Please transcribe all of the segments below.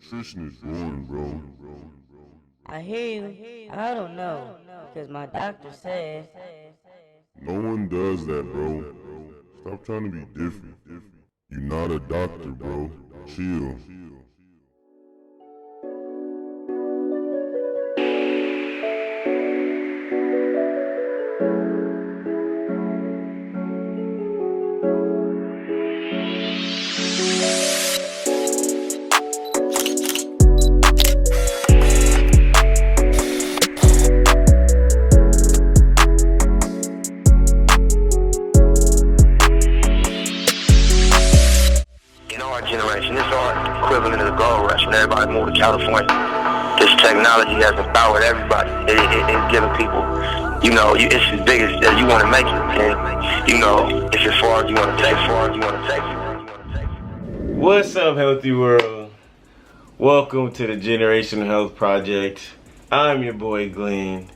nutrition is boring, bro. I hear you. I don't know. Because my doctor said. No one does that, bro. Stop trying to be different. You're not a doctor, bro. Chill. In our generation, it's our equivalent of the gold rush when everybody moved to California. This technology has empowered everybody. It's giving people, it's as big as you want to make it. And, it's as far as you want to take it. What's up, healthy world? Welcome to the Generational Health Project. I'm your boy Glenn,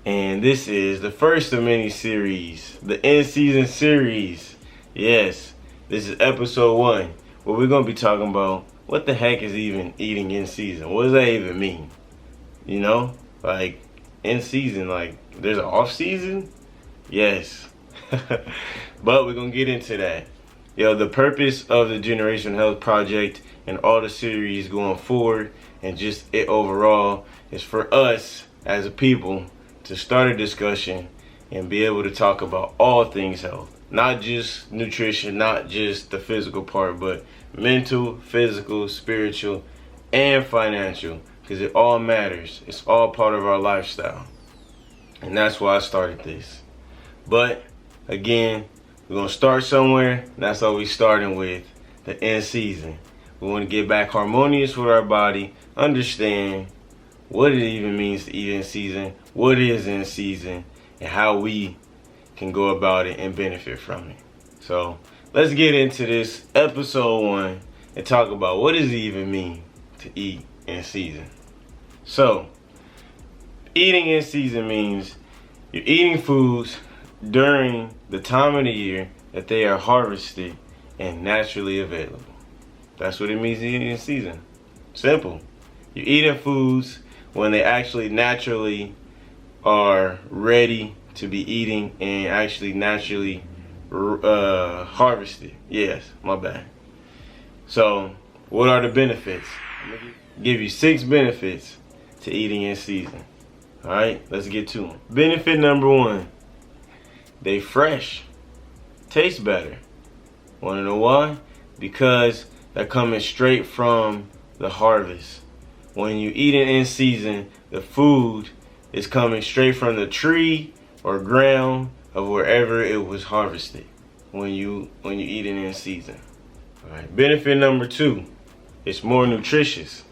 and this is the first of many series, the in-season series. Yes, this is episode 1, where we're going to be talking about what the heck is even eating in season. What does that even mean? Like in season, like there's an off season? Yes. But we're going to get into that. The purpose of the Generational Health Project and all the series going forward and just it overall is for us as a people to start a discussion and be able to talk about all things health. Not just nutrition, not just the physical part, but mental, physical, spiritual, and financial, because it all matters. It's all part of our lifestyle. And that's why I started this. But again, we're going to start somewhere, and that's all we're starting with, the end season. We want to get back harmonious with our body, understand what it even means to eat in season, what is in season, and how we can go about it and benefit from it. So let's get into this episode 1 and talk about what does it even mean to eat in season. So eating in season means you're eating foods during the time of the year that they are harvested and naturally available. That's what it means to eat in season. Simple. You're eating foods when they actually naturally are ready to be eating and actually naturally harvested. Yes, my bad. So, what are the benefits? I'm going to give you 6 benefits to eating in season. Alright, let's get to them. Benefit number 1, they fresh. Taste better. Want to know why? Because they're coming straight from the harvest. When you eat it in season, the food is coming straight from the tree or ground of wherever it was harvested when you eat it in season. All right. Benefit number 2, it's more nutritious.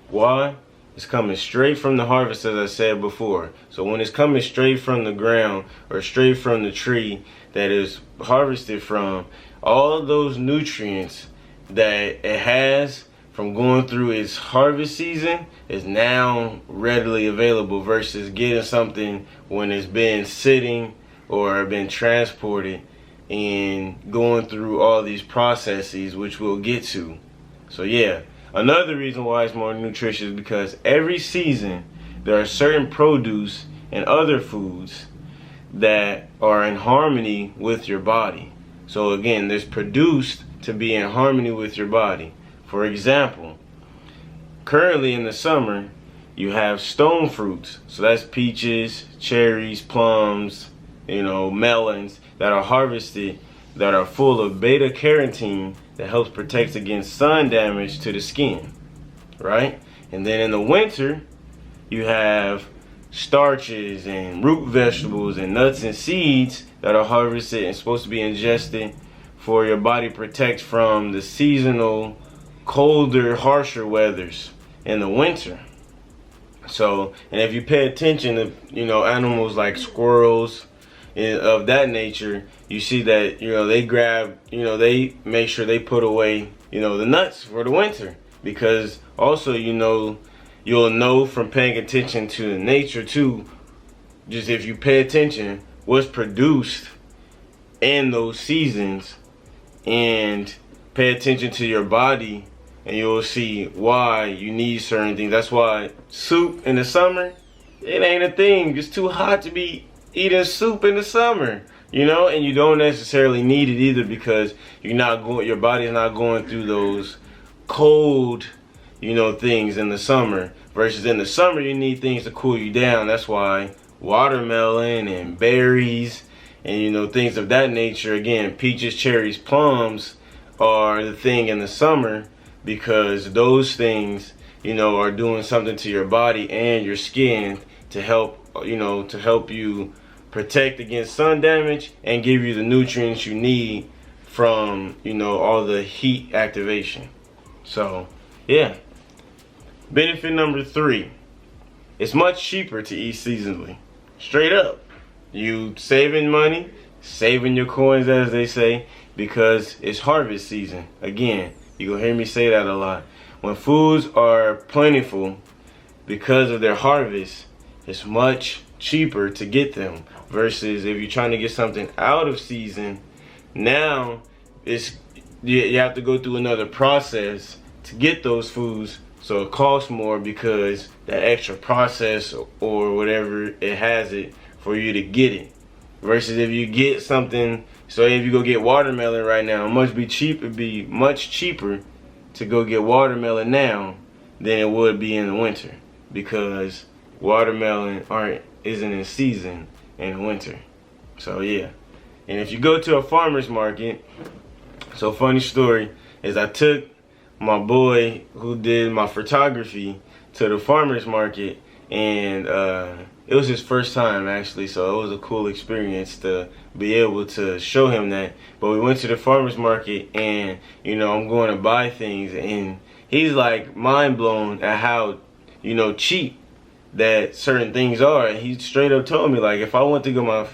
Why? It's coming straight from the harvest, as I said before. So when it's coming straight from the ground or straight from the tree that is harvested from, all of those nutrients that it has from going through its harvest season is now readily available versus getting something when it's been sitting or been transported and going through all these processes, which we'll get to. So yeah, another reason why it's more nutritious is because every season there are certain produce and other foods that are in harmony with your body. So again, there's produced to be in harmony with your body. For example, currently in the summer, you have stone fruits. So that's peaches, cherries, plums, melons that are harvested that are full of beta carotene that helps protect against sun damage to the skin, right? And then in the winter, you have starches and root vegetables and nuts and seeds that are harvested and supposed to be ingested for your body protect from the seasonal colder, harsher weathers in the winter. So, and if you pay attention to, animals like squirrels and of that nature, you see that, they grab, they make sure they put away, the nuts for the winter. Because also, you'll know from paying attention to nature too, just if you pay attention, what's produced in those seasons and pay attention to your body and you'll see why you need certain things. That's why soup in the summer, it ain't a thing. It's too hot to be eating soup in the summer, you know, and you don't necessarily need it either because your body's not going through those cold, you know, things in the summer. Versus in the summer, you need things to cool you down. That's why watermelon and berries and, you know, things of that nature, again, peaches, cherries, plums are the thing in the summer because those things, you know, are doing something to your body and your skin to help, you know, to help you protect against sun damage and give you the nutrients you need from, you know, all the heat activation. So, yeah. Benefit number 3, it's much cheaper to eat seasonally. Straight up. You saving money, saving your coins as they say, because it's harvest season. Again, you're going to hear me say that a lot. When foods are plentiful because of their harvest, it's much cheaper to get them. Versus if you're trying to get something out of season, now you have to go through another process to get those foods. So it costs more because that extra process or whatever it has it for you to get it. Versus if you get something, so if you go get watermelon right now, it'd be much cheaper to go get watermelon now than it would be in the winter because watermelon isn't in season in the winter. So yeah. And if you go to a farmer's market, so funny story is I took my boy who did my photography to the farmer's market, and it was his first time actually, so it was a cool experience to be able to show him that. But we went to the farmer's market, and you know, I'm going to buy things, and he's like mind blown at how, you know, cheap that certain things are. He straight up told me, like, if I went to go my,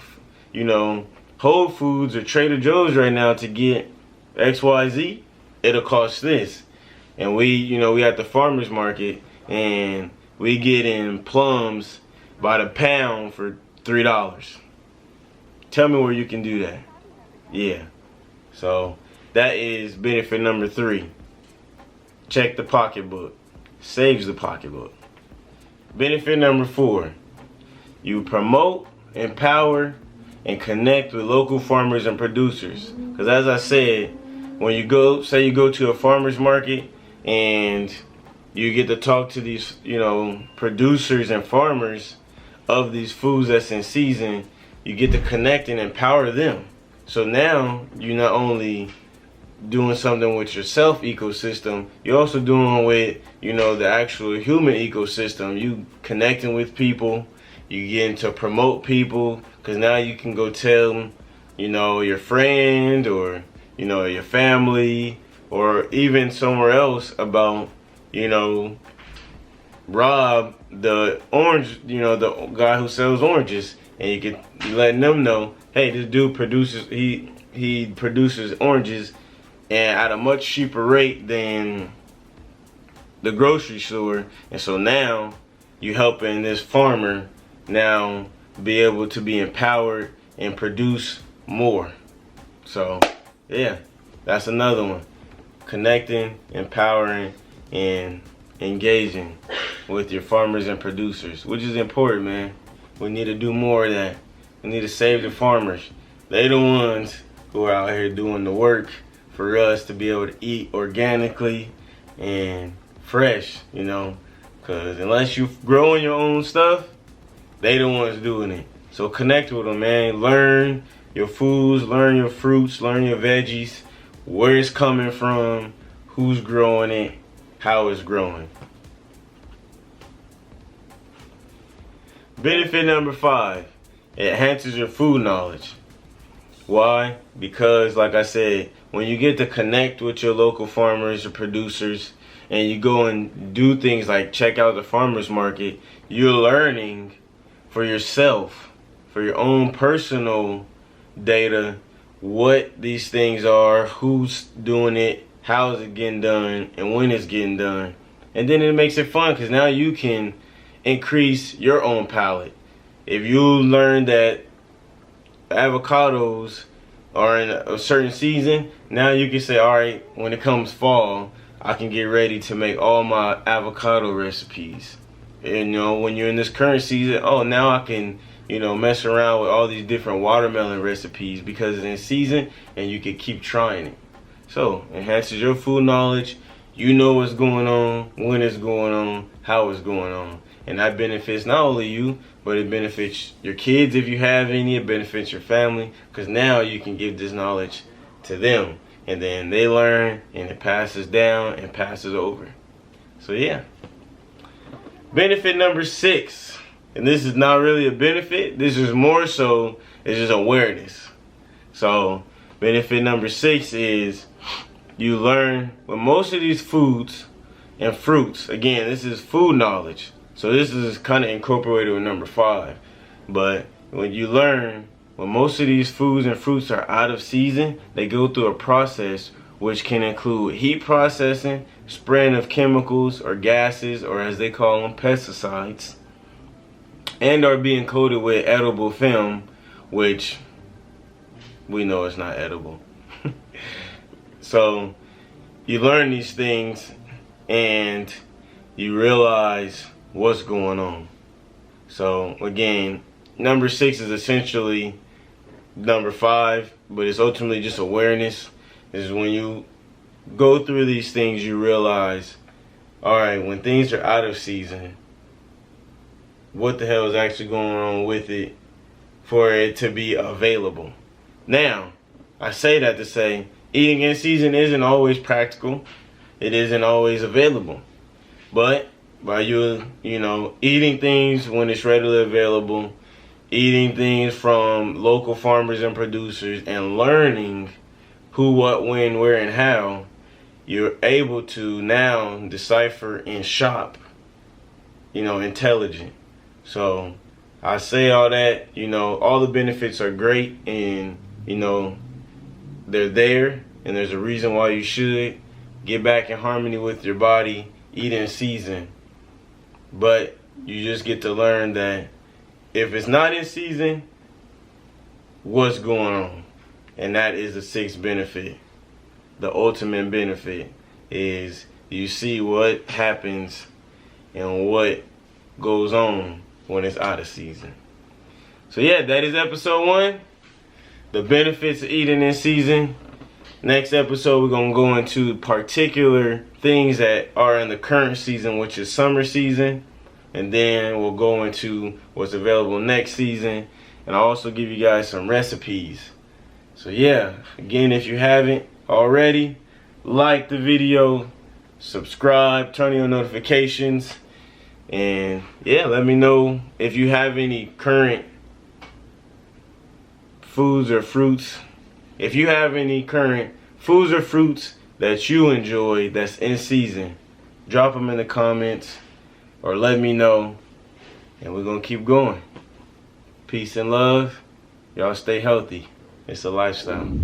you know, Whole Foods or Trader Joe's right now to get XYZ, it'll cost this. And we at the farmer's market, and we get in plums by the pound for $3. Tell me where you can do that. Yeah. So that is benefit number 3. Check the pocketbook. Saves the pocketbook. Benefit number 4. You promote, empower, and connect with local farmers and producers. Because as I said, when you go to a farmer's market and you get to talk to these, you know, producers and farmers of these foods that's in season, you get to connect and empower them. So now you're not only doing something with your self ecosystem, you're also doing with, you know, the actual human ecosystem. You connecting with people, you getting to promote people, because now you can go tell, you know, your friend or, you know, your family or even somewhere else about, you know, Rob, the orange, you know, the guy who sells oranges, and you letting them know, hey, this dude produces, he produces oranges and at a much cheaper rate than the grocery store. And so now you helping this farmer now be able to be empowered and produce more. So yeah, that's another one. Connecting, empowering, and engaging with your farmers and producers, which is important, man. We need to do more of that. We need to save the farmers. They the ones who are out here doing the work for us to be able to eat organically and fresh, you know, because unless you growing your own stuff, they the ones doing it. So connect with them, man. Learn your foods, learn your fruits, learn your veggies, where it's coming from, who's growing it, how it's growing. Benefit number 5, it enhances your food knowledge. Why? Because, like I said, when you get to connect with your local farmers or producers, and you go and do things like check out the farmer's market, you're learning for yourself, for your own personal data, what these things are, who's doing it, how is it getting done, and when it's getting done. And then it makes it fun because now you can increase your own palate. If you learn that avocados are in a certain season, now you can say, all right, when it comes fall, I can get ready to make all my avocado recipes. And when you're in this current season, oh, now I can, mess around with all these different watermelon recipes because it's in season and you can keep trying it. So, enhances your food knowledge. You know what's going on, when it's going on, how it's going on. And that benefits not only you, but it benefits your kids if you have any. It benefits your family because now you can give this knowledge to them. And then they learn and it passes down and passes over. So yeah. Benefit number 6. And this is not really a benefit. This is more so, it's just awareness. So benefit number 6 is you learn with most of these foods and fruits. Again, this is food knowledge. So this is kind of incorporated with number 5. But when you learn when most of these foods and fruits are out of season, they go through a process which can include heat processing, spraying of chemicals or gases, or as they call them, pesticides, and are being coated with edible film, which we know is not edible. So you learn these things and you realize what's going on. So again, number 6 is essentially number 5, but it's ultimately just awareness. This is when you go through these things, you realize, all right, when things are out of season, what the hell is actually going on with it for it to be available. Now, I say that to say eating in season isn't always practical. It isn't always available. But by you eating things when it's readily available, eating things from local farmers and producers, and learning who, what, when, where, and how, you're able to now decipher and shop, intelligent. So I say all that, all the benefits are great, and, they're there, and there's a reason why you should get back in harmony with your body, eat in season. But you just get to learn that if it's not in season, what's going on? And that is the 6th benefit. The ultimate benefit is you see what happens and what goes on when it's out of season. So yeah, that is episode 1. The benefits of eating in season. Next episode, we're going to go into particular things that are in the current season, which is summer season. And then we'll go into what's available next season. And I'll also give you guys some recipes. So yeah, again, if you haven't already, like the video, subscribe, turn on your notifications. And yeah, let me know if you have any current foods or fruits. If you have any current foods or fruits that you enjoy that's in season, drop them in the comments or let me know, and we're gonna keep going. Peace and love. Y'all stay healthy. It's a lifestyle.